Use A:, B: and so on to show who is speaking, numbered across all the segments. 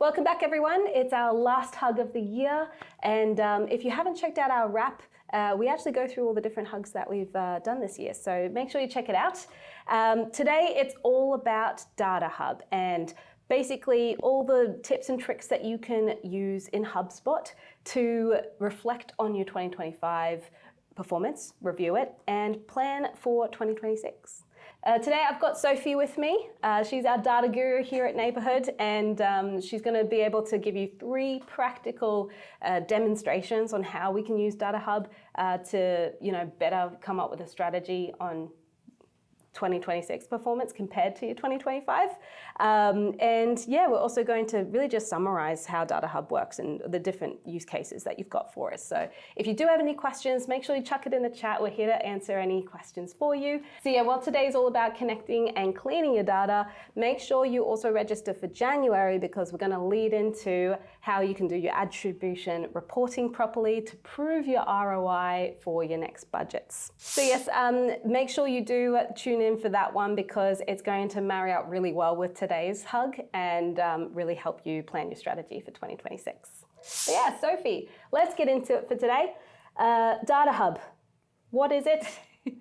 A: Welcome back, everyone. It's our last hug of the year. And if you haven't checked out our wrap, we actually go through all the different hugs that we've done this year. So make sure you check it out. Today, it's all about Data Hub and basically all the tips and tricks that you can use in HubSpot to reflect on your 2025 performance, review it, and plan for 2026. Today I've got Sophie with me. She's our data guru here at Neighbourhood, and she's going to be able to give you 3 practical demonstrations on how we can use Data Hub to, better come up with a strategy on 2026 performance compared to your 2025. And yeah, we're also going to really just summarize how Data Hub works and the different use cases that you've got for us. So if you do have any questions, make sure you chuck it in the chat. We're here to answer any questions for you. So yeah, well, today's all about connecting and cleaning your data. Make sure you also register for January because we're going to lead into how you can do your attribution reporting properly to prove your ROI for your next budgets. So yes, make sure you do tune in for that one because it's going to marry out really well with today's hug and really help you plan your strategy for 2026. So yeah, Sophie, let's get into it for today. Data Hub, what is it?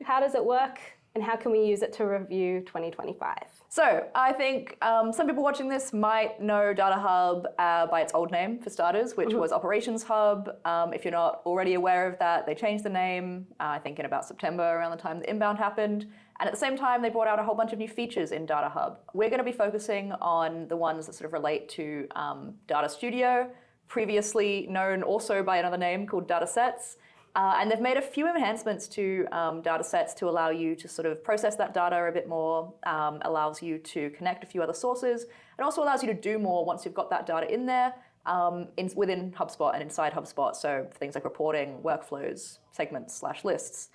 A: How does it work? And how can we use it to review 2025?
B: So I think some people watching this might know Data Hub by its old name for starters, which was Operations Hub. If you're not already aware of that, they changed the name, I think in about September, around the time the inbound happened. And at the same time, they brought out a whole bunch of new features in Data Hub. We're going to be focusing on the ones that sort of relate to Datastudio, previously known also by another name called datasets. And they've made a few enhancements to datasets to allow you to sort of process that data a bit more, allows you to connect a few other sources, and also allows you to do more once you've got that data in there within HubSpot and inside HubSpot. So things like reporting, workflows, segments/lists.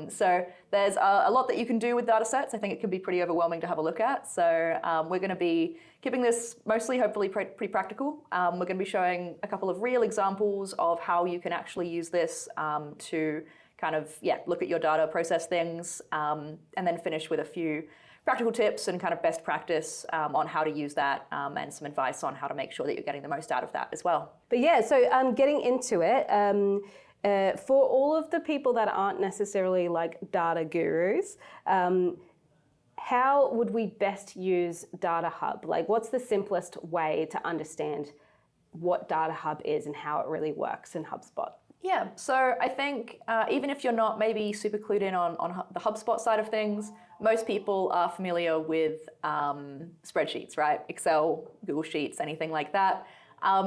B: So there's a lot that you can do with datasets. I think it can be pretty overwhelming to have a look at. So we're going to be keeping this mostly, hopefully, pretty practical. We're going to be showing a couple of real examples of how you can actually use this to kind of, look at your data, process things, and then finish with a few practical tips and kind of best practice on how to use that and some advice on how to make sure that you're getting the most out of that as well.
A: But yeah, so getting into it, for all of the people that aren't necessarily like data gurus, how would we best use Data Hub? Like, what's the simplest way to understand what Data Hub is and how it really works in HubSpot?
B: Yeah, so I think even if you're not maybe super clued in on the HubSpot side of things, most people are familiar with spreadsheets, right? Excel, Google Sheets, anything like that.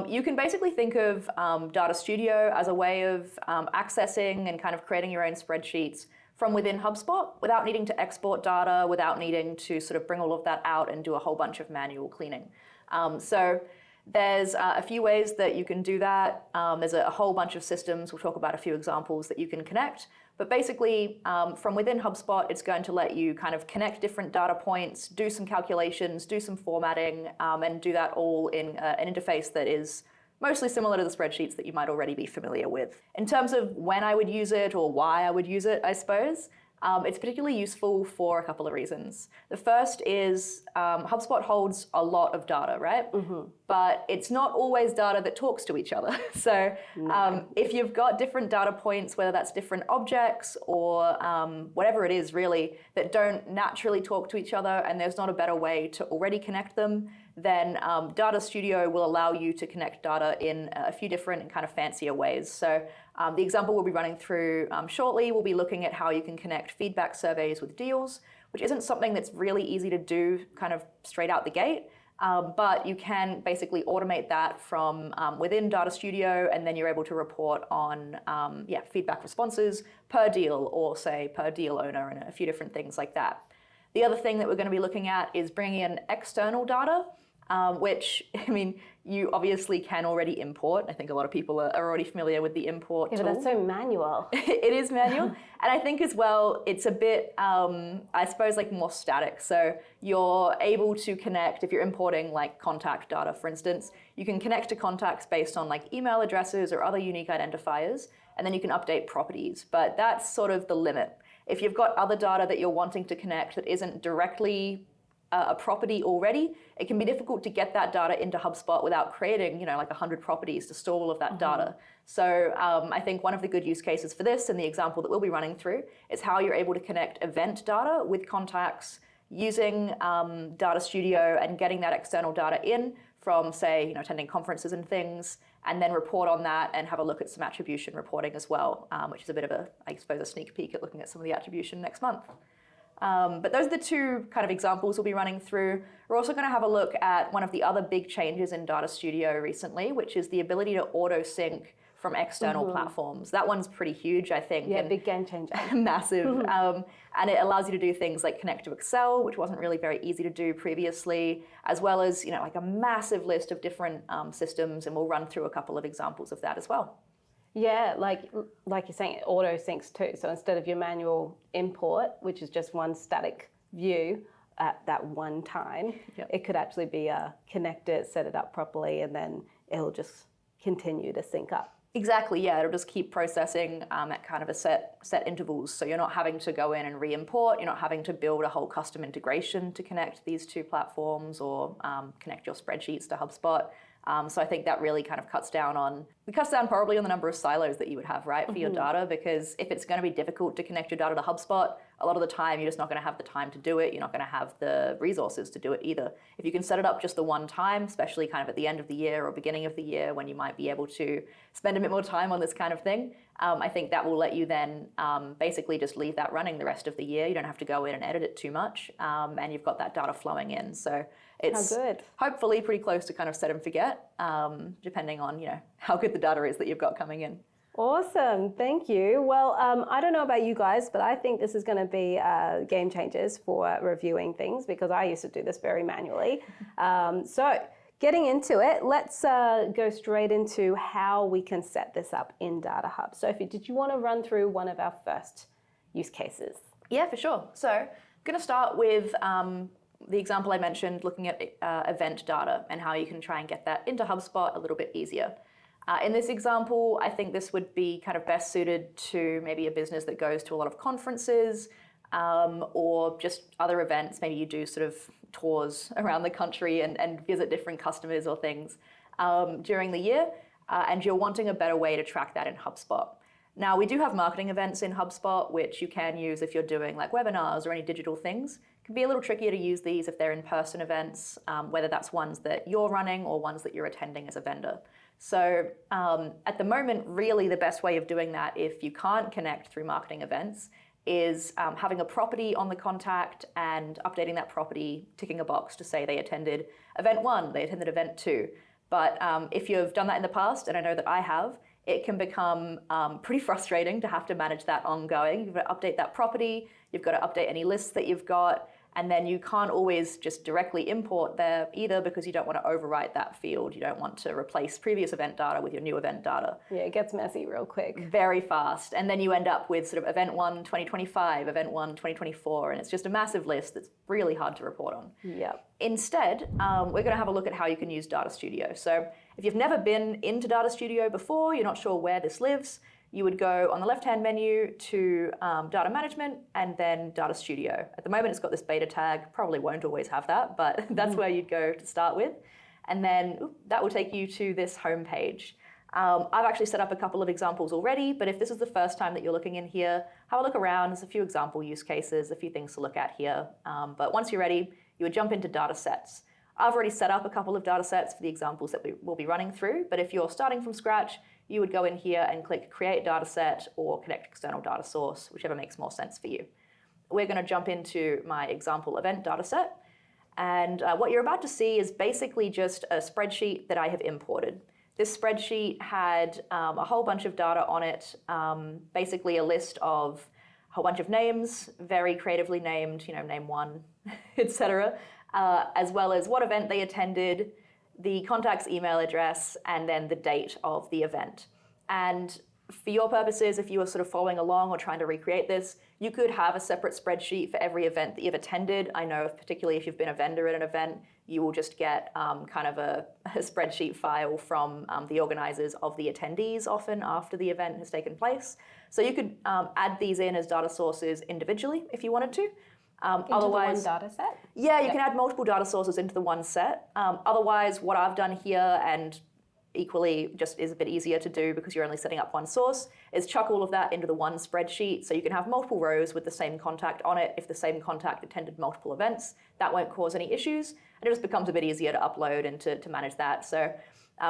B: You can basically think of Datastudio as a way of accessing and kind of creating your own spreadsheets from within HubSpot without needing to export data, without needing to sort of bring all of that out and do a whole bunch of manual cleaning. So there's a few ways that you can do that. There's a whole bunch of systems. We'll talk about a few examples that you can connect. But basically, from within HubSpot, it's going to let you kind of connect different data points, do some calculations, do some formatting, and do that all in an interface that is mostly similar to the spreadsheets that you might already be familiar with. In terms of when I would use it or why I would use it, I suppose, it's particularly useful for a couple of reasons. The first is HubSpot holds a lot of data, right? But it's not always data that talks to each other. So if you've got different data points, whether that's different objects or whatever it is really, that don't naturally talk to each other and there's not a better way to already connect them, then Datastudio will allow you to connect data in a few different and kind of fancier ways. So the example we'll be running through shortly, we'll be looking at how you can connect feedback surveys with deals, which isn't something that's really easy to do kind of straight out the gate, but you can basically automate that from within Datastudio, and then you're able to report on feedback responses per deal or say per deal owner and a few different things like that. The other thing that we're going to be looking at is bringing in external data, which, I mean, you obviously can already import. I think a lot of people are already familiar with the import tool.
A: But that's so manual.
B: It is manual. And I think as well, it's a bit, I suppose, like more static. So you're able to connect, if you're importing like contact data, for instance, you can connect to contacts based on like email addresses or other unique identifiers, and then you can update properties. But that's sort of the limit. If you've got other data that you're wanting to connect that isn't directly a property already, it can be difficult to get that data into HubSpot without creating, like 100 properties to store all of that data. So I think one of the good use cases for this, and the example that we'll be running through, is how you're able to connect event data with contacts using Datastudio and getting that external data in from, say, attending conferences and things, and then report on that and have a look at some attribution reporting as well, which is a bit of a sneak peek at looking at some of the attribution next month. But those are the two kind of examples we'll be running through. We're also going to have a look at one of the other big changes in Datastudio recently, which is the ability to auto-sync from external platforms. That one's pretty huge, I think.
A: Yeah, big game changer.
B: Massive. And it allows you to do things like connect to Excel, which wasn't really very easy to do previously, as well as like a massive list of different systems, and we'll run through a couple of examples of that as well.
A: Yeah, like you're saying, it auto syncs too. So instead of your manual import, which is just one static view at that one time, it could actually be connect it, set it up properly, and then it'll just continue to sync up.
B: Exactly, yeah, it'll just keep processing at kind of a set intervals. So you're not having to go in and re-import, you're not having to build a whole custom integration to connect these two platforms or connect your spreadsheets to HubSpot. So I think that really kind of cuts down probably on the number of silos that you would have, right, for your data, because if it's going to be difficult to connect your data to HubSpot, a lot of the time you're just not going to have the time to do it. You're not going to have the resources to do it either. If you can set it up just the one time, especially kind of at the end of the year or beginning of the year when you might be able to spend a bit more time on this kind of thing, I think that will let you then basically just leave that running the rest of the year. You don't have to go in and edit it too much, and you've got that data flowing in. So it's hopefully pretty close to kind of set and forget, depending on how good the data is that you've got coming in.
A: Awesome, thank you. Well, I don't know about you guys, but I think this is going to be game changers for reviewing things, because I used to do this very manually. So getting into it, let's go straight into how we can set this up in Data Hub. Sophie, did you want to run through one of our first use cases?
B: Yeah, for sure. So I'm going to start with the example I mentioned, looking at event data and how you can try and get that into HubSpot a little bit easier. In this example, I think this would be kind of best suited to maybe a business that goes to a lot of conferences or just other events. Maybe you do sort of tours around the country and visit different customers or things during the year, and you're wanting a better way to track that in HubSpot. Now, we do have marketing events in HubSpot, which you can use if you're doing like webinars or any digital things. It can be a little trickier to use these if they're in-person events, whether that's ones that you're running or ones that you're attending as a vendor. So at the moment, really the best way of doing that, if you can't connect through marketing events, is having a property on the contact and updating that property, ticking a box to say they attended event 1, they attended event 2. But if you've done that in the past, and I know that I have, it can become pretty frustrating to have to manage that ongoing. You've got to update that property, you've got to update any lists that you've got, and then you can't always just directly import there either, because you don't want to overwrite that field. You don't want to replace previous event data with your new event data.
A: Yeah, it gets messy real quick.
B: Very fast. And then you end up with sort of event 1 2025, event 1 2024, and it's just a massive list that's really hard to report on.
A: Yep.
B: Instead, we're going to have a look at how you can use Datastudio. So if you've never been into Datastudio before, you're not sure where this lives, you would go on the left-hand menu to Data Management and then Datastudio. At the moment, it's got this beta tag. Probably won't always have that, but that's where you'd go to start with. And then that will take you to this home page. I've actually set up a couple of examples already, but if this is the first time that you're looking in here, have a look around. There's a few example use cases, a few things to look at here. But once you're ready, you would jump into datasets. I've already set up a couple of datasets for the examples that we will be running through, but if you're starting from scratch, you would go in here and click Create Dataset or Connect External Data Source, whichever makes more sense for you. We're going to jump into my example event dataset, and what you're about to see is basically just a spreadsheet that I have imported. This spreadsheet had a whole bunch of data on it, basically a list of a whole bunch of names, very creatively named, name 1, etc., as well as what event they attended, the contact's email address, and then the date of the event. And for your purposes, if you were sort of following along or trying to recreate this, you could have a separate spreadsheet for every event that you've attended. I know particularly if you've been a vendor at an event, you will just get kind of a spreadsheet file from the organizers of the attendees often after the event has taken place. So you could add these in as data sources individually if you wanted to.
A: Otherwise, the one data set?
B: Yeah, you can add multiple data sources into the one set. Otherwise, what I've done here, and equally just is a bit easier to do because you're only setting up one source, is chuck all of that into the one spreadsheet. So you can have multiple rows with the same contact on it. If the same contact attended multiple events, that won't cause any issues. And it just becomes a bit easier to upload and to manage that. So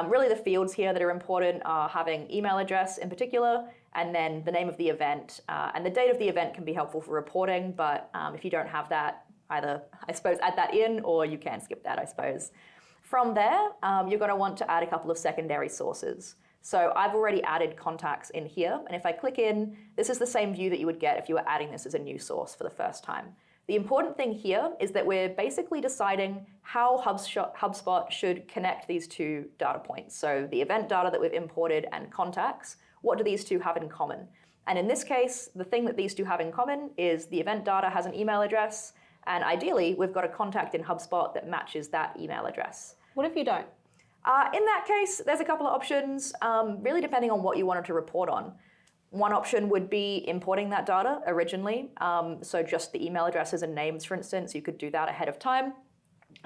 B: really the fields here that are important are having email address in particular, and then the name of the event. And the date of the event can be helpful for reporting, but if you don't have that, either, I suppose, add that in, or you can skip that, I suppose. From there, you're going to want to add a couple of secondary sources. So I've already added contacts in here, and if I click in, this is the same view that you would get if you were adding this as a new source for the first time. The important thing here is that we're basically deciding how HubSpot should connect these two data points. So the event data that we've imported and contacts, what do these two have in common? And in this case, the thing that these two have in common is the event data has an email address, and ideally, we've got a contact in HubSpot that matches that email address.
A: What if you don't?
B: In that case, there's a couple of options, really depending on what you wanted to report on. One option would be importing that data originally, so just the email addresses and names, for instance, you could do that ahead of time.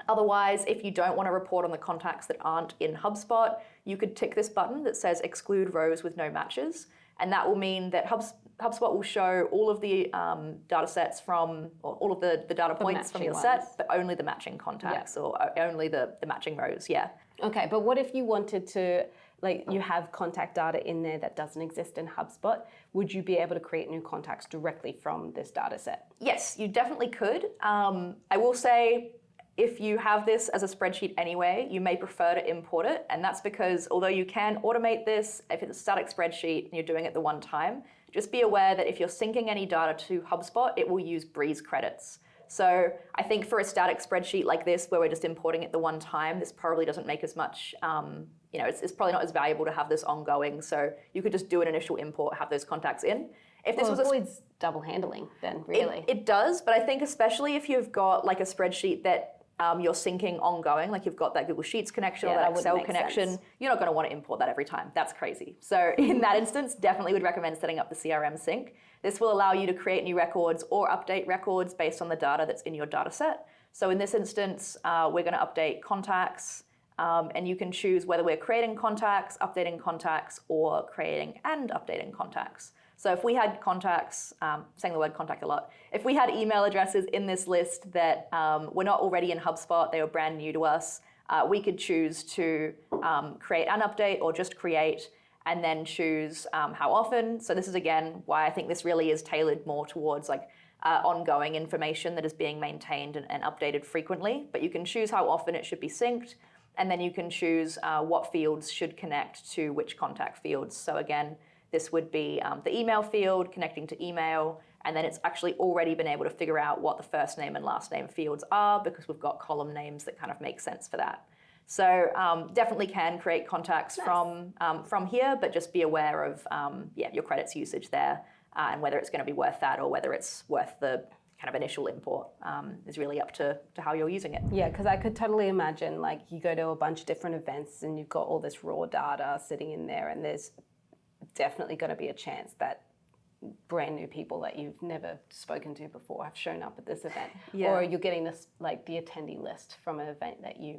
B: Otherwise, if you don't want to report on the contacts that aren't in HubSpot, you could tick this button that says exclude rows with no matches, and that will mean that HubSpot will show all of the data sets from, or all of the data points from your set, but only the matching contacts, or only the matching rows, yeah.
A: Okay, but what if you wanted to, like, you have contact data in there that doesn't exist in HubSpot? Would you be able to create new contacts directly from this data set?
B: Yes, you definitely could. I will say, if you have this as a spreadsheet anyway, you may prefer to import it, and that's because although you can automate this, if it's a static spreadsheet and you're doing it the one time, just be aware that if you're syncing any data to HubSpot, it will use Breeze credits. So I think for a static spreadsheet like this, where we're just importing it the one time, this probably doesn't make as much, it's probably not as valuable to have this ongoing. So you could just do an initial import, have those contacts in. If this
A: avoids double handling then, really.
B: It does, but I think especially if you've got like a spreadsheet that you're syncing ongoing, like you've got that Google Sheets connection or that Excel connection, you're not going to want to import that every time. That's crazy. So in that instance, definitely would recommend setting up the CRM sync. This will allow you to create new records or update records based on the data that's in your data set. So in this instance, we're going to update contacts, and you can choose whether we're creating contacts, updating contacts, or creating and updating contacts. So if we had contacts, saying the word contact a lot, if we had email addresses in this list that were not already in HubSpot, they were brand new to us, we could choose to create an update or just create, and then choose how often. So this is, again, why I think this really is tailored more towards like ongoing information that is being maintained and updated frequently. But you can choose how often it should be synced, and then you can choose what fields should connect to which contact fields. So again, this would be the email field connecting to email, and then it's actually already been able to figure out what the first name and last name fields are because we've got column names that kind of make sense for that. So definitely can create contacts from here, but just be aware of your credits usage there, and whether it's going to be worth that or whether it's worth the kind of initial import is really up to how you're using it.
A: Yeah, because I could totally imagine like you go to a bunch of different events and you've got all this raw data sitting in there, and there's definitely going to be a chance that brand new people that you've never spoken to before have shown up at this event. Yeah. Or you're getting this, like the attendee list from an event that you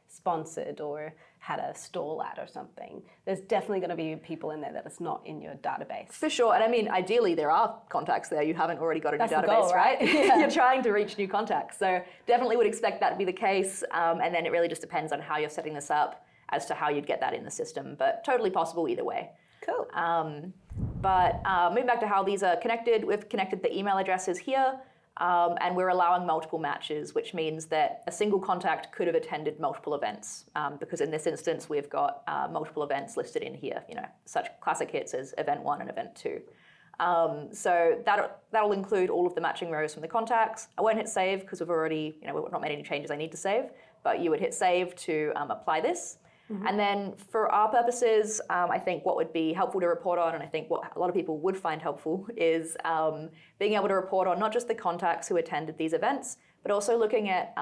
A: sponsored or had a stall at or something. There's definitely going to be people in there that is not in your database.
B: For sure. And I mean, ideally there are contacts there you haven't already got in your database,
A: goal, right?
B: Yeah. You're trying to reach new contacts. So definitely would expect that to be the case. And then it really just depends on how you're setting this up as to how you'd get that in the system, but totally possible either way.
A: Cool.
B: But moving back to how these are connected, we've connected the email addresses here, and we're allowing multiple matches, which means that a single contact could have attended multiple events, because in this instance, we've got multiple events listed in here, such classic hits as event 1 and event 2. So that'll include all of the matching rows from the contacts. I won't hit save because we've already, we've not made any changes I need to save, but you would hit save to apply this. Mm-hmm. And then for our purposes, I think what would be helpful to report on, and I think what a lot of people would find helpful, is being able to report on not just the contacts who attended these events, but also looking at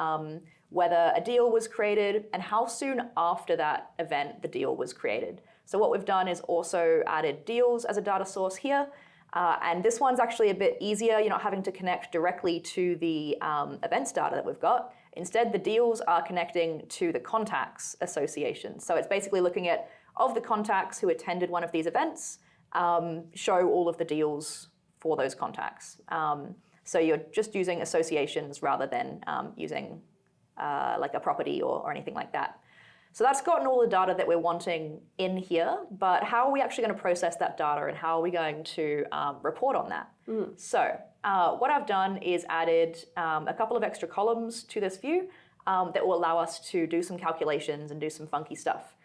B: whether a deal was created and how soon after that event the deal was created. So what we've done is also added deals as a data source here. And this one's actually a bit easier. You're not having to connect directly to the events data that we've got. Instead, the deals are connecting to the contacts association. So it's basically looking at, of the contacts who attended one of these events, show all of the deals for those contacts. So you're just using associations rather than using like a property or anything like that. So that's gotten all the data that we're wanting in here, but how are we actually going to process that data and how are we going to report on that? So what I've done is added a couple of extra columns to this view that will allow us to do some calculations and do some funky stuff.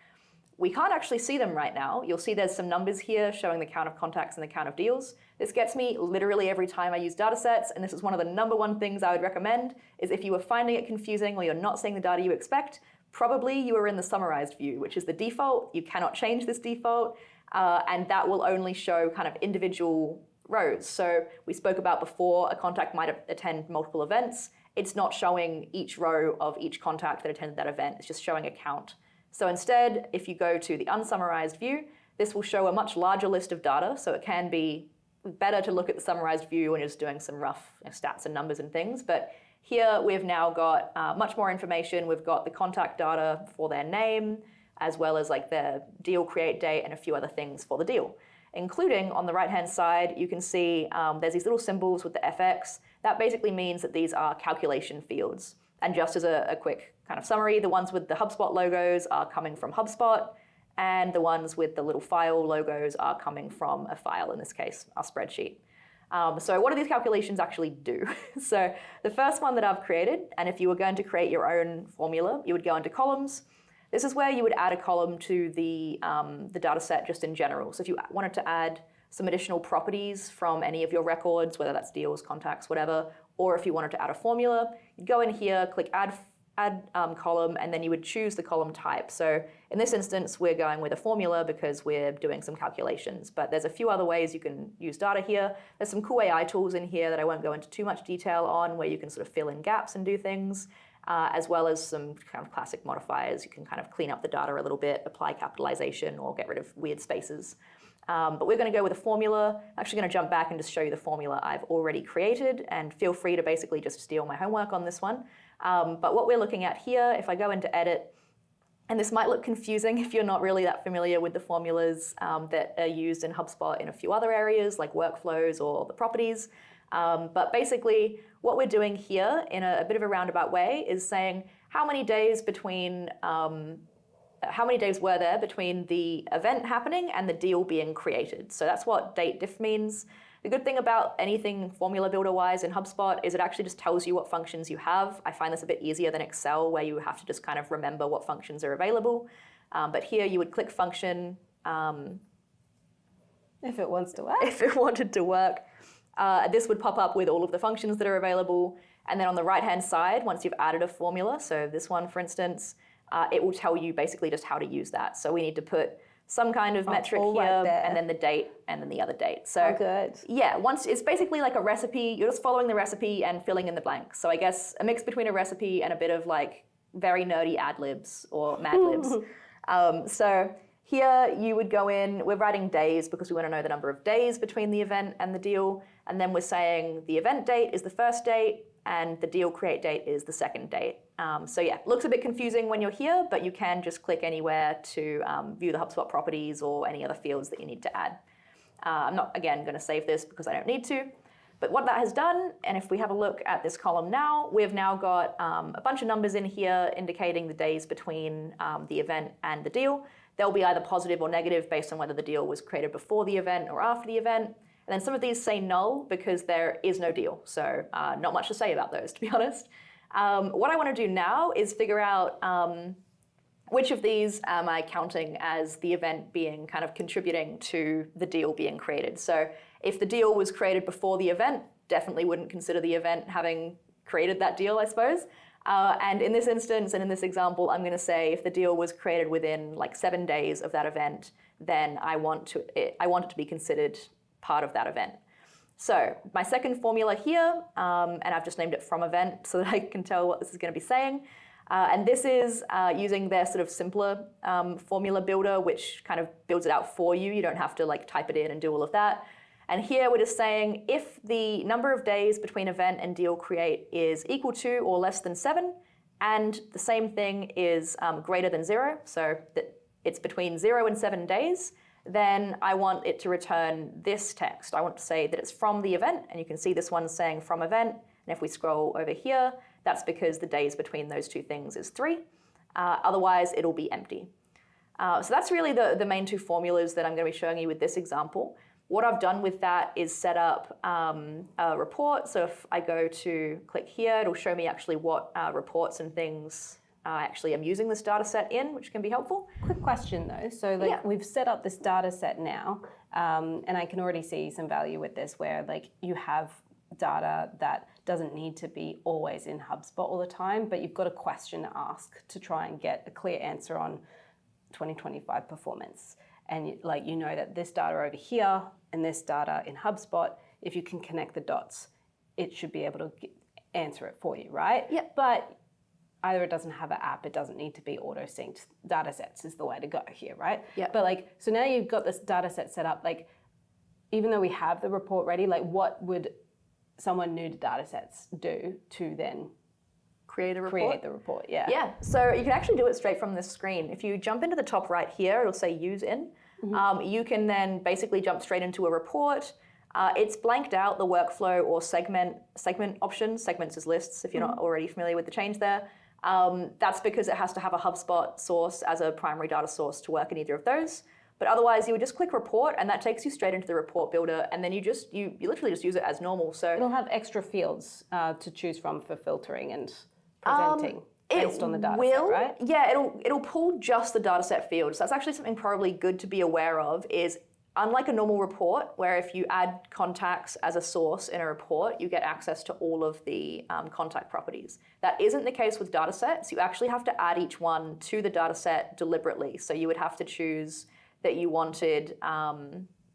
B: We can't actually see them right now. You'll see there's some numbers here showing the count of contacts and the count of deals. This gets me literally every time I use datasets, and this is one of the #1 things I would recommend, is if you are finding it confusing or you're not seeing the data you expect, probably you are in the summarized view, which is the default. You cannot change this default, and that will only show kind of individual rows. So we spoke about before, a contact might attend multiple events. It's not showing each row of each contact that attended that event. It's just showing a count. So instead, if you go to the unsummarized view, this will show a much larger list of data. So it can be better to look at the summarized view when you're just doing some rough stats and numbers and things. But here we've now got much more information. We've got the contact data for their name, as well as like their deal create date and a few other things for the deal. Including on the right-hand side, you can see there's these little symbols with the FX. That basically means that these are calculation fields. And just as a quick kind of summary, the ones with the HubSpot logos are coming from HubSpot, and the ones with the little file logos are coming from a file, in this case, our spreadsheet. So what do these calculations actually do? So the first one that I've created, and if you were going to create your own formula, you would go into columns. This is where you would add a column to the data set just in general. So if you wanted to add some additional properties from any of your records, whether that's deals, contacts, whatever, or if you wanted to add a formula, you'd go in here, click add column, and then you would choose the column type. So in this instance, we're going with a formula because we're doing some calculations, but there's a few other ways you can use data here. There's some cool AI tools in here that I won't go into too much detail on, where you can sort of fill in gaps and do things, as well as some kind of classic modifiers. You can kind of clean up the data a little bit, apply capitalization, or get rid of weird spaces. But we're going to go with a formula. I'm actually going to jump back and just show you the formula I've already created, and feel free to basically just steal my homework on this one. But what we're looking at here, if I go into edit, and this might look confusing if you're not really that familiar with the formulas that are used in HubSpot in a few other areas like workflows or the properties. But basically what we're doing here in a bit of a roundabout way is saying how many days were there between the event happening and the deal being created. So that's what date diff means. The good thing about anything formula builder wise in HubSpot is it actually just tells you what functions you have. I find this a bit easier than Excel, where you have to just kind of remember what functions are available. But here you would click function.
A: If it wants to work.
B: If it wanted to work. This would pop up with all of the functions that are available. And then on the right-hand side, once you've added a formula, so this one, for instance, it will tell you basically just how to use that. So we need to put some kind of metric here, and then the date, and then the other date. So
A: good.
B: Yeah, once it's basically like a recipe. You're just following the recipe and filling in the blanks. So I guess a mix between a recipe and a bit of like very nerdy ad libs or mad libs. So here you would go in, we're writing days because we want to know the number of days between the event and the deal. And then we're saying the event date is the first date and the deal create date is the second date. So yeah, looks a bit confusing when you're here, but you can just click anywhere to view the HubSpot properties or any other fields that you need to add. I'm not, again, going to save this because I don't need to. But what that has done, and if we have a look at this column now, we've now got a bunch of numbers in here indicating the days between the event and the deal. They'll be either positive or negative based on whether the deal was created before the event or after the event. And then some of these say null because there is no deal. So not much to say about those, to be honest. What I want to do now is figure out which of these am I counting as the event being kind of contributing to the deal being created. So if the deal was created before the event, definitely wouldn't consider the event having created that deal, I suppose. And in this instance and in this example, I'm going to say if the deal was created within like 7 days of that event, then I want it to be considered part of that event. So my second formula here, and I've just named it from event so that I can tell what this is going to be saying. And this is using their sort of simpler formula builder, which kind of builds it out for you. You don't have to like type it in and do all of that. And here we're just saying if the number of days between event and deal create is equal to or less than 7, and the same thing is greater than 0, so that it's between 0 and 7 days, then I want it to return this text. I want to say that it's from the event, and you can see this one saying from event, and if we scroll over here, that's because the days between those two things is 3. Otherwise, it'll be empty. So that's really the main two formulas that I'm going to be showing you with this example. What I've done with that is set up a report. So if I go to click here, it'll show me actually what reports and things I actually am using this data set in, which can be helpful.
A: Quick question though. So like we've set up this data set now, and I can already see some value with this where like you have data that doesn't need to be always in HubSpot all the time, but you've got a question to ask to try and get a clear answer on 2025 performance. And you know that this data over here and this data in HubSpot, if you can connect the dots, it should be able to answer it for you, right?
B: Yeah.
A: But either it doesn't have an app, it doesn't need to be auto-synced. Datasets is the way to go here, right?
B: Yeah.
A: But like, so now you've got this data set set up, like, even though we have the report ready, like what would someone new to datasets do to then
B: create the
A: report? Yeah.
B: Yeah, so you can actually do it straight from this screen. If you jump into the top right here, it'll say use in. You can then basically jump straight into a report. It's blanked out the workflow or segment options. Segments is lists, if you're not already familiar with the change there. That's because it has to have a HubSpot source as a primary data source to work in either of those. But otherwise, you would just click report, and that takes you straight into the report builder, and then you literally just use it as normal. So
A: it'll have extra fields to choose from for filtering and presenting based on the data set, right?
B: Yeah, it'll pull just the data set fields. That's actually something probably good to be aware of is unlike a normal report, where if you add contacts as a source in a report, you get access to all of the contact properties. That isn't the case with data sets. You actually have to add each one to the data set deliberately. So you would have to choose that you wanted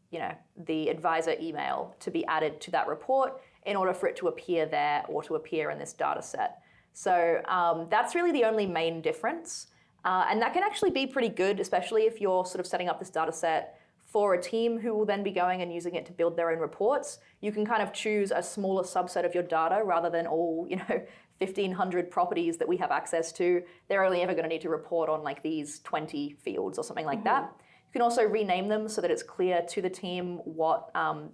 B: the advisor email to be added to that report in order for it to appear there or to appear in this data set. So that's really the only main difference. And that can actually be pretty good, especially if you're sort of setting up this data set for a team who will then be going and using it to build their own reports. You can kind of choose a smaller subset of your data rather than all, 1,500 properties that we have access to. They're only ever going to need to report on like these 20 fields or something like that. You can also rename them so that it's clear to the team what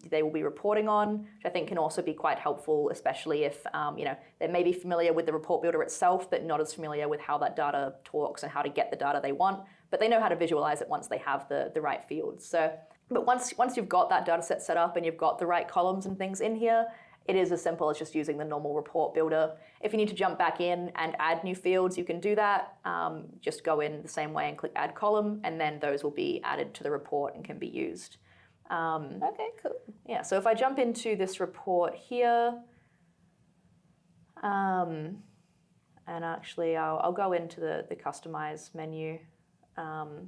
B: they will be reporting on, which I think can also be quite helpful, especially if they may be familiar with the report builder itself, but not as familiar with how that data talks and how to get the data they want. But they know how to visualize it once they have the right fields. But once you've got that data set set up and you've got the right columns and things in here, it is as simple as just using the normal report builder. If you need to jump back in and add new fields, you can do that. Just go in the same way and click add column, and then those will be added to the report and can be used.
A: Okay, cool.
B: Yeah, so if I jump into this report here, and actually I'll go into the customize menu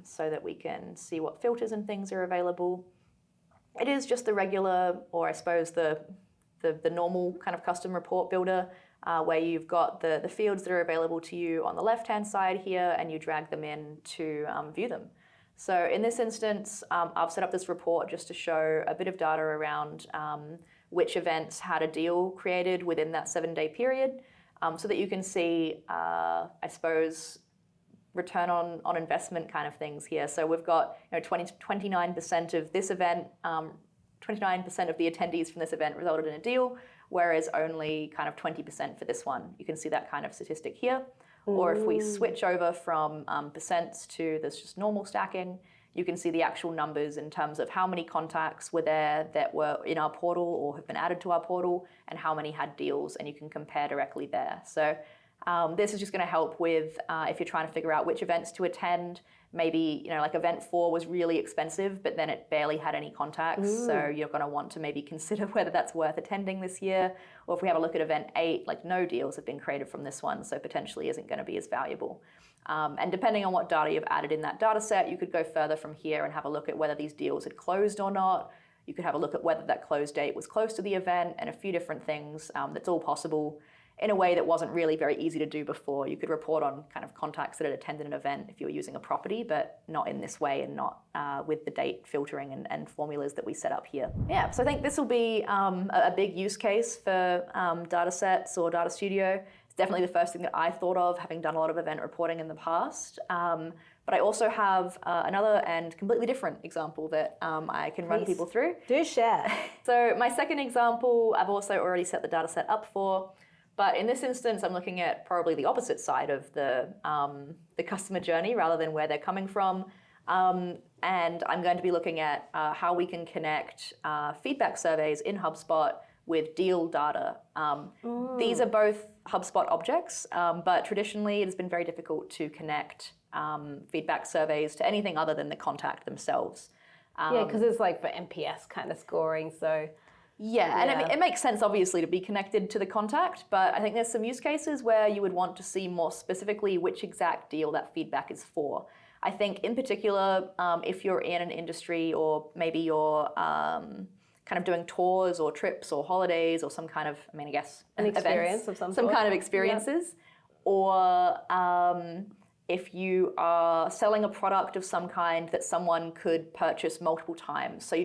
B: so that we can see what filters and things are available. It is just the regular, or I suppose the normal kind of custom report builder where you've got the fields that are available to you on the left-hand side here, and you drag them in to view them. So in this instance, I've set up this report just to show a bit of data around which events had a deal created within that 7-day period, so that you can see, I suppose, return on investment kind of things here. So we've got 29% of this event, 29% of the attendees from this event resulted in a deal, whereas only kind of 20% for this one. You can see that kind of statistic here. Or if we switch over from percents to this just normal stacking, you can see the actual numbers in terms of how many contacts were there that were in our portal or have been added to our portal, and how many had deals, and you can compare directly there. So this is just going to help with if you're trying to figure out which events to attend. Maybe like event 4 was really expensive, but then it barely had any contacts. So you're going to want to maybe consider whether that's worth attending this year. Or if we have a look at event 8, like no deals have been created from this one, so potentially isn't going to be as valuable. And depending on what data you've added in that data set, you could go further from here and have a look at whether these deals had closed or not. You could have a look at whether that close date was close to the event, and a few different things. That's all possible. in a way that wasn't really very easy to do before. You could report on kind of contacts that had attended an event if you were using a property, but not in this way and not with the date filtering and formulas that we set up here. Yeah, so I think this will be a big use case for datasets or Datastudio. It's definitely the first thing that I thought of, having done a lot of event reporting in the past. But I also have another and completely different example that I can run people through.
A: Do share.
B: So my second example, I've also already set the data set up for. But in this instance, I'm looking at probably the opposite side of the customer journey rather than where they're coming from. And I'm going to be looking at how we can connect feedback surveys in HubSpot with deal data. These are both HubSpot objects, but traditionally it has been very difficult to connect feedback surveys to anything other than the contact themselves.
A: Yeah, because it's like for NPS kind of scoring, so...
B: Yeah, and it makes sense, obviously, to be connected to the contact, but I think there's some use cases where you would want to see more specifically which exact deal that feedback is for. I think in particular, if you're in an industry or maybe you're kind of doing tours or trips or holidays or some kind of, I mean, I guess,
A: an experience of some sort.
B: Some kind of experiences, or if you are selling a product of some kind that someone could purchase multiple times. So you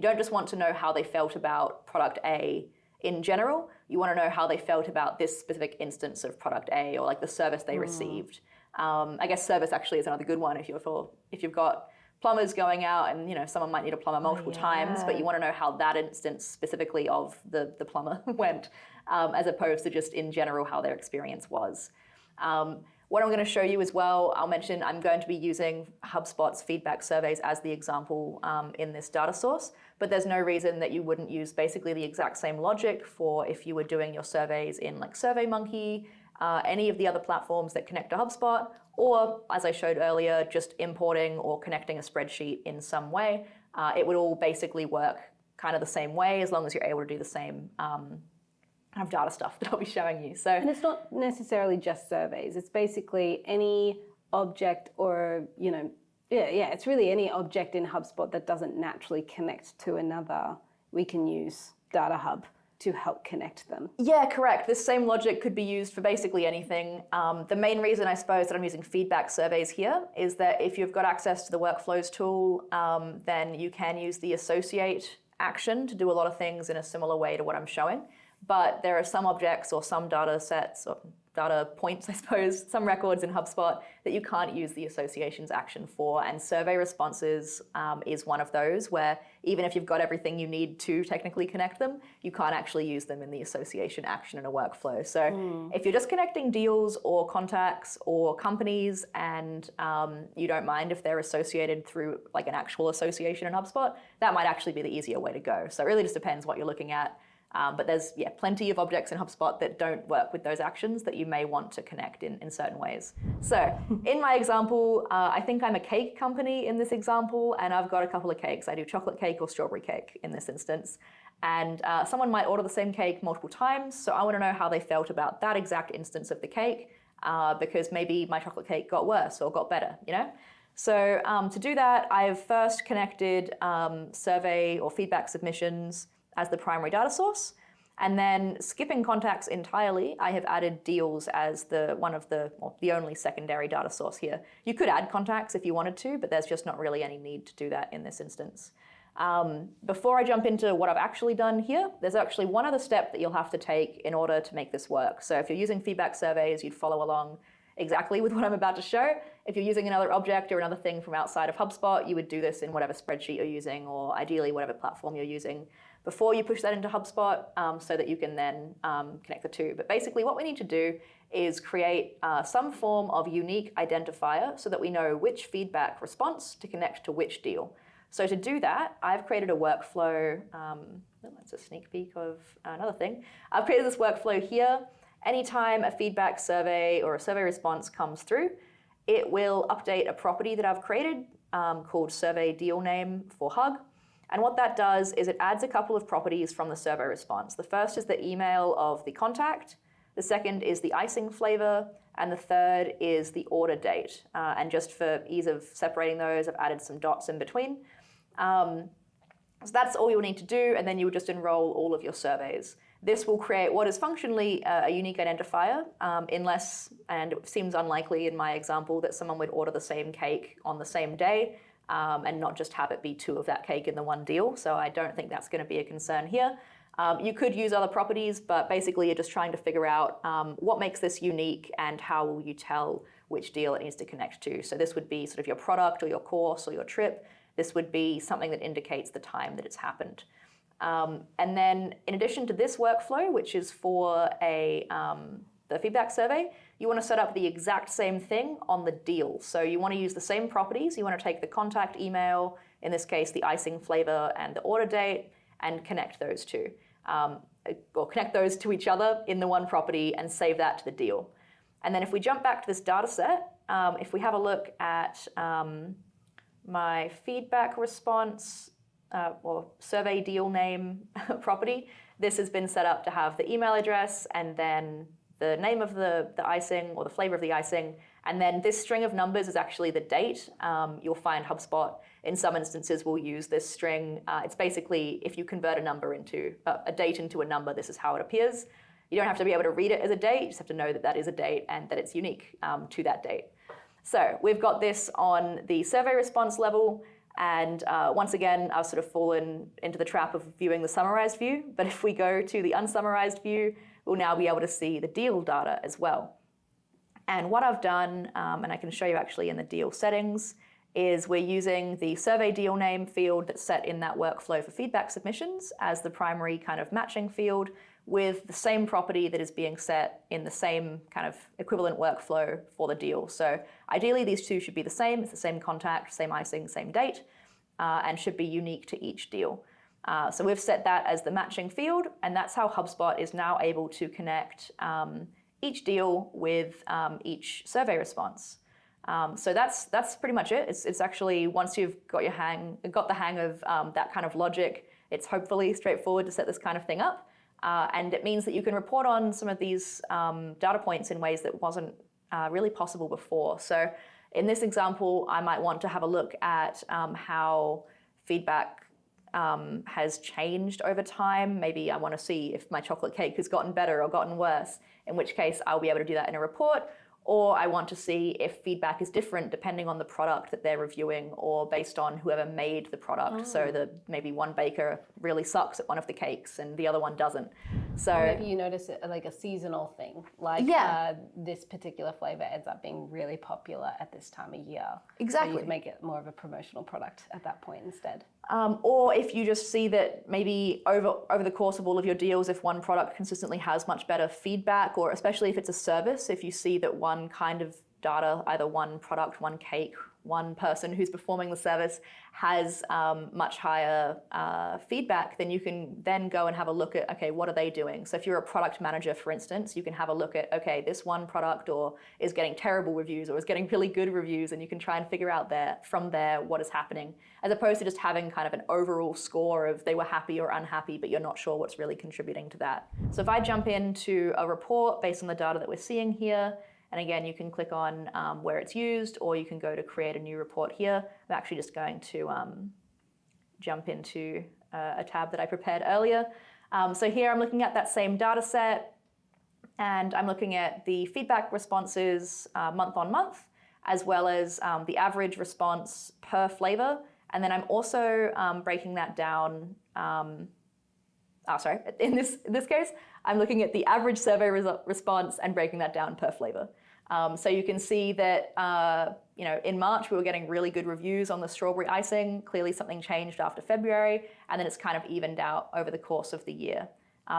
B: don't just want to know how they felt about product A in general. You want to know how they felt about this specific instance of product A or like the service they received. I guess service actually is another good one if you've got plumbers going out and someone might need a plumber multiple times, but you want to know how that instance specifically of the plumber went, as opposed to just in general how their experience was. What I'm going to show you as well, I'll mention I'm going to be using HubSpot's feedback surveys as the example in this data source, but there's no reason that you wouldn't use basically the exact same logic for if you were doing your surveys in like SurveyMonkey, any of the other platforms that connect to HubSpot, or as I showed earlier, just importing or connecting a spreadsheet in some way. It would all basically work kind of the same way as long as you're able to do the same kind of data stuff that I'll be showing you. So,
A: and it's not necessarily just surveys. It's basically any object or, it's really any object in HubSpot that doesn't naturally connect to another. We can use Data Hub to help connect them.
B: Yeah, correct. This same logic could be used for basically anything. The main reason I suppose that I'm using feedback surveys here is that if you've got access to the workflows tool, then you can use the associate action to do a lot of things in a similar way to what I'm showing. But there are some objects or some data sets or data points, I suppose, some records in HubSpot that you can't use the associations action for. And survey responses is one of those where even if you've got everything you need to technically connect them, you can't actually use them in the association action in a workflow. So if you're just connecting deals or contacts or companies and you don't mind if they're associated through like an actual association in HubSpot, that might actually be the easier way to go. So it really just depends what you're looking at. But there's plenty of objects in HubSpot that don't work with those actions that you may want to connect in certain ways. So in my example, I think I'm a cake company in this example, and I've got a couple of cakes. I do chocolate cake or strawberry cake in this instance. And someone might order the same cake multiple times, so I want to know how they felt about that exact instance of the cake, because maybe my chocolate cake got worse or got better, So to do that, I've first connected survey or feedback submissions as the primary data source. And then skipping contacts entirely, I have added deals as the only secondary data source here. You could add contacts if you wanted to, but there's just not really any need to do that in this instance. Before I jump into what I've actually done here, there's actually one other step that you'll have to take in order to make this work. So if you're using feedback surveys, you'd follow along exactly with what I'm about to show. If you're using another object or another thing from outside of HubSpot, you would do this in whatever spreadsheet you're using, or ideally whatever platform you're using, before you push that into HubSpot so that you can then connect the two. But basically what we need to do is create some form of unique identifier so that we know which feedback response to connect to which deal. So to do that, I've created a workflow. That's a sneak peek of another thing. I've created this workflow here. Anytime a feedback survey or a survey response comes through, it will update a property that I've created called survey deal name for Hug. And what that does is it adds a couple of properties from the survey response. The first is the email of the contact, the second is the icing flavor, and the third is the order date. And just for ease of separating those, I've added some dots in between. So that's all you'll need to do, and then you would just enroll all of your surveys. this will create what is functionally a unique identifier, unless, and it seems unlikely in my example, that someone would order the same cake on the same day and not just have it be 2 of that cake in the one deal. So I don't think that's going to be a concern here. You could use other properties, but basically you're just trying to figure out what makes this unique and how will you tell which deal it needs to connect to. So this would be sort of your product or your course or your trip. This would be something that indicates the time that it's happened. And then in addition to this workflow, which is for the feedback survey, you want to set up the exact same thing on the deal. So you want to use the same properties. You want to take the contact email, in this case, the icing flavor and the order date, and connect those two. Or connect those to each other in the one property and save that to the deal. And then if we jump back to this data set, if we have a look at my feedback response or survey deal name property, this has been set up to have the email address and then the name of the icing or the flavor of the icing. And then this string of numbers is actually the date. You'll find HubSpot in some instances will use this string. It's basically if you convert a date into a number, this is how it appears. You don't have to be able to read it as a date, you just have to know that that is a date and that it's unique to that date. So we've got this on the survey response level. And once again, I've sort of fallen into the trap of viewing the summarized view. But if we go to the unsummarized view, we'll now be able to see the deal data as well. And what I've done, and I can show you actually in the deal settings, is we're using the survey deal name field that's set in that workflow for feedback submissions as the primary kind of matching field with the same property that is being set in the same kind of equivalent workflow for the deal. So ideally these two should be the same. It's the same contact, same icing, same date, and should be unique to each deal. So we've set that as the matching field, and that's how HubSpot is now able to connect each deal with each survey response. So that's pretty much it. It's actually, once you've got the hang of that kind of logic, it's hopefully straightforward to set this kind of thing up. And it means that you can report on some of these data points in ways that wasn't really possible before. So in this example, I might want to have a look at how feedback has changed over time. Maybe I want to see if my chocolate cake has gotten better or gotten worse, in which case I'll be able to do that in a report. Or I want to see if feedback is different depending on the product that they're reviewing or based on whoever made the product. So maybe one baker really sucks at one of the cakes and the other one doesn't. So
A: or maybe you notice it like a seasonal thing, like this particular flavor ends up being really popular at this time of year.
B: Exactly.
A: So you can make it more of a promotional product at that point instead.
B: Or if you just see that maybe over the course of all of your deals, if one product consistently has much better feedback, or especially if it's a service, if you see that one kind of data, either one product, one cake, one person who's performing the service has much higher feedback, then you can then go and have a look at, okay, what are they doing? So if you're a product manager, for instance, you can have a look at, okay, this one product or is getting terrible reviews or is getting really good reviews, and you can try and figure out from there what is happening, as opposed to just having kind of an overall score of they were happy or unhappy, but you're not sure what's really contributing to that. So if I jump into a report based on the data that we're seeing here, and again, you can click on where it's used, or you can go to create a new report here. I'm actually just going to jump into a tab that I prepared earlier. So here I'm looking at that same data set, and I'm looking at the feedback responses month on month, as well as the average response per flavor. And then I'm also breaking that down. In this case, I'm looking at the average survey response and breaking that down per flavor. So you can see that in March we were getting really good reviews on the strawberry icing. Clearly something changed after February, and then it's kind of evened out over the course of the year.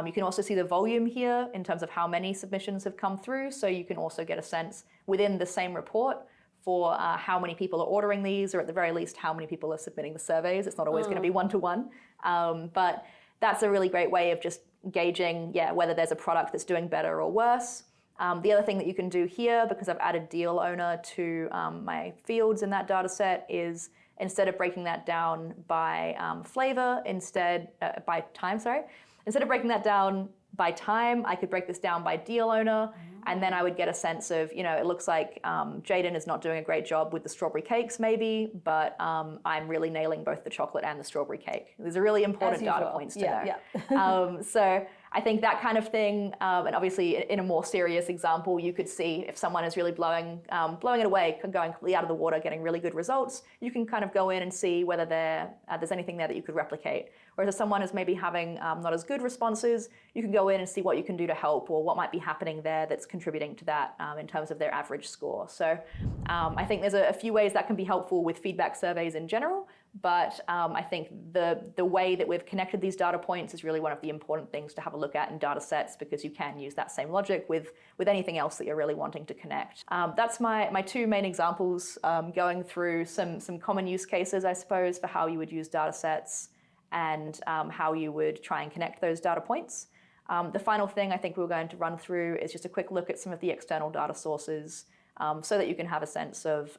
B: You can also see the volume here in terms of how many submissions have come through, so you can also get a sense within the same report for how many people are ordering these, or at the very least how many people are submitting the surveys. It's not always going to be one-to-one, but that's a really great way of just gauging whether there's a product that's doing better or worse. The other thing that you can do here, because I've added deal owner to my fields in that data set, is instead of breaking that down by flavor, by time, instead of breaking that down by time, I could break this down by deal owner, and then I would get a sense of, it looks like Jaden is not doing a great job with the strawberry cakes maybe, but I'm really nailing both the chocolate and the strawberry cake. These are really important data points to know. So I think that kind of thing, and obviously in a more serious example, you could see if someone is really blowing it away, going completely out of the water, getting really good results, you can kind of go in and see whether there's anything there that you could replicate. Whereas if someone is maybe having not as good responses, you can go in and see what you can do to help or what might be happening there that's contributing to that in terms of their average score. So I think there's a few ways that can be helpful with feedback surveys in general, but I think the way that we've connected these data points is really one of the important things to have a look at in data sets, because you can use that same logic with anything else that you're really wanting to connect. That's my two main examples, going through some common use cases, I suppose, for how you would use data sets and how you would try and connect those data points. The final thing I think we're going to run through is just a quick look at some of the external data sources so that you can have a sense of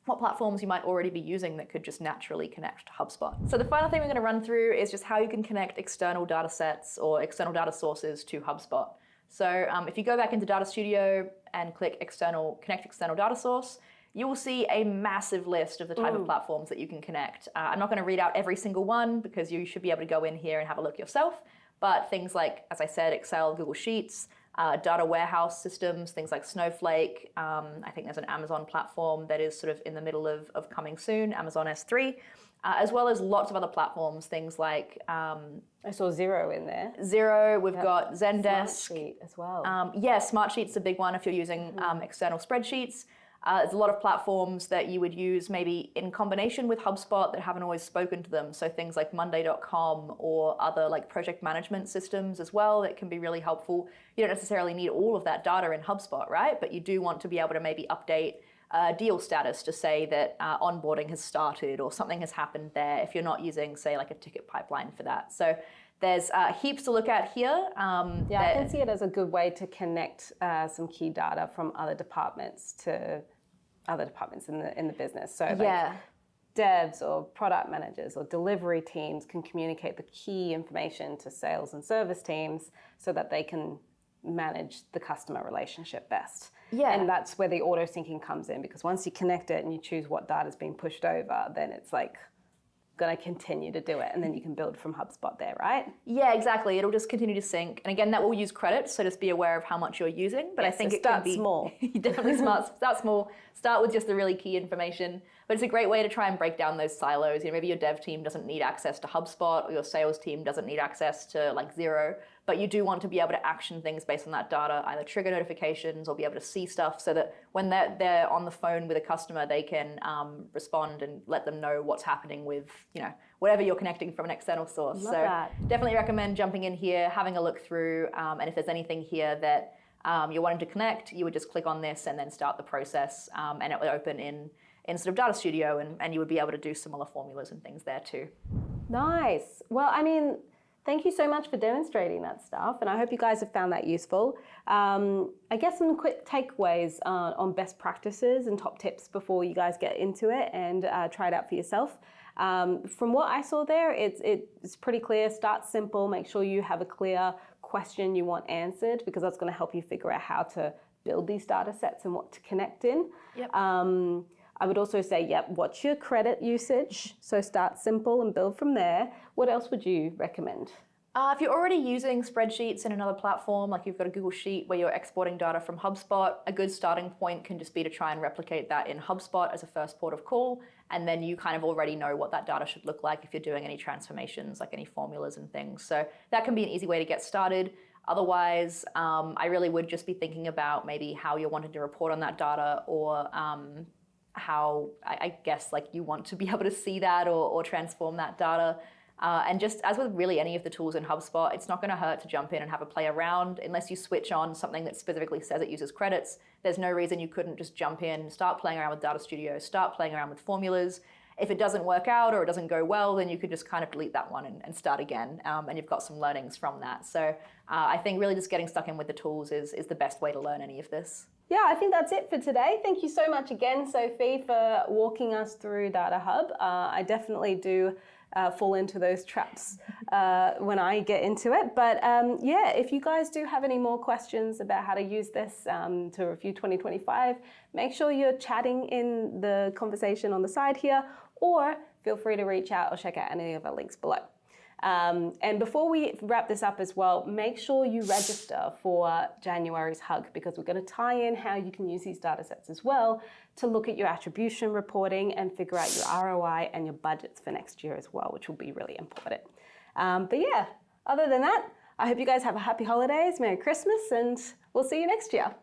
B: what platforms you might already be using that could just naturally connect to HubSpot. So the final thing we're going to run through is just how you can connect external data sets or external data sources to HubSpot. So if you go back into Datastudio and click connect external data source, you will see a massive list of the type of platforms that you can connect. I'm not going to read out every single one because you should be able to go in here and have a look yourself. But things like, as I said, Excel, Google Sheets, data warehouse systems, things like Snowflake. I think there's an Amazon platform that is sort of in the middle of coming soon, Amazon S3, as well as lots of other platforms, things like...
A: I saw Xero in there.
B: Xero, we've got Zendesk.
A: Smartsheet as well.
B: Smartsheet's a big one if you're using external spreadsheets. There's a lot of platforms that you would use maybe in combination with HubSpot that haven't always spoken to them. So things like Monday.com or other like project management systems as well that can be really helpful. You don't necessarily need all of that data in HubSpot, right? But you do want to be able to maybe update deal status to say that onboarding has started or something has happened there if you're not using, say, like a ticket pipeline for that. So there's heaps to look at here.
A: I can see it as a good way to connect some key data from other departments to other departments in the business. So like devs or product managers or delivery teams can communicate the key information to sales and service teams so that they can manage the customer relationship best. And that's where the auto syncing comes in, because once you connect it and you choose what data is being pushed over, then it's like going to continue to do it, and then you can build from HubSpot there, right?
B: Yeah, exactly. It'll just continue to sync. And again, that will use credits, so just be aware of how much you're using. But I think
A: so
B: it can be
A: small.
B: Definitely start small. Start with just the really key information. But it's a great way to try and break down those silos. You know, maybe your dev team doesn't need access to HubSpot, or your sales team doesn't need access to like Xero, but you do want to be able to action things based on that data, either trigger notifications or be able to see stuff so that when they're on the phone with a customer, they can respond and let them know what's happening with, you know, whatever you're connecting from an external source.
A: Love that.
B: Definitely recommend jumping in here, having a look through, and if there's anything here that you're wanting to connect, you would just click on this and then start the process, and it would open in sort of Datastudio, and you would be able to do similar formulas and things there too.
A: Nice. Well, I mean, thank you so much for demonstrating that stuff, and I hope you guys have found that useful. I guess some quick takeaways on best practices and top tips before you guys get into it and try it out for yourself. From what I saw there, it's pretty clear. Start simple. Make sure you have a clear question you want answered, because that's going to help you figure out how to build these data sets and what to connect in. I would also say, watch your credit usage. So start simple and build from there. What else would you recommend?
B: If you're already using spreadsheets in another platform, like you've got a Google Sheet where you're exporting data from HubSpot, a good starting point can just be to try and replicate that in HubSpot as a first port of call. And then you kind of already know what that data should look like if you're doing any transformations, like any formulas and things. So that can be an easy way to get started. Otherwise, I really would just be thinking about maybe how you're wanting to report on that data, or how I guess like you want to be able to see that or transform that data. And just as with really any of the tools in HubSpot, it's not going to hurt to jump in and have a play around. Unless you switch on something that specifically says it uses credits, there's no reason you couldn't just jump in, start playing around with Datastudio, start playing around with formulas. If it doesn't work out or it doesn't go well, then you could just kind of delete that one and start again. And you've got some learnings from that. So I think really just getting stuck in with the tools is the best way to learn any of this.
A: Yeah, I think that's it for today. Thank you so much again, Sophie, for walking us through Data Hub. I definitely do fall into those traps when I get into it. But if you guys do have any more questions about how to use this to review 2025, make sure you're chatting in the conversation on the side here, or feel free to reach out or check out any of our links below. And before we wrap this up as well, make sure you register for January's Hug, because we're going to tie in how you can use these data sets as well to look at your attribution reporting and figure out your ROI and your budgets for next year as well, which will be really important. But yeah, other than that, I hope you guys have a happy holidays, Merry Christmas, and we'll see you next year.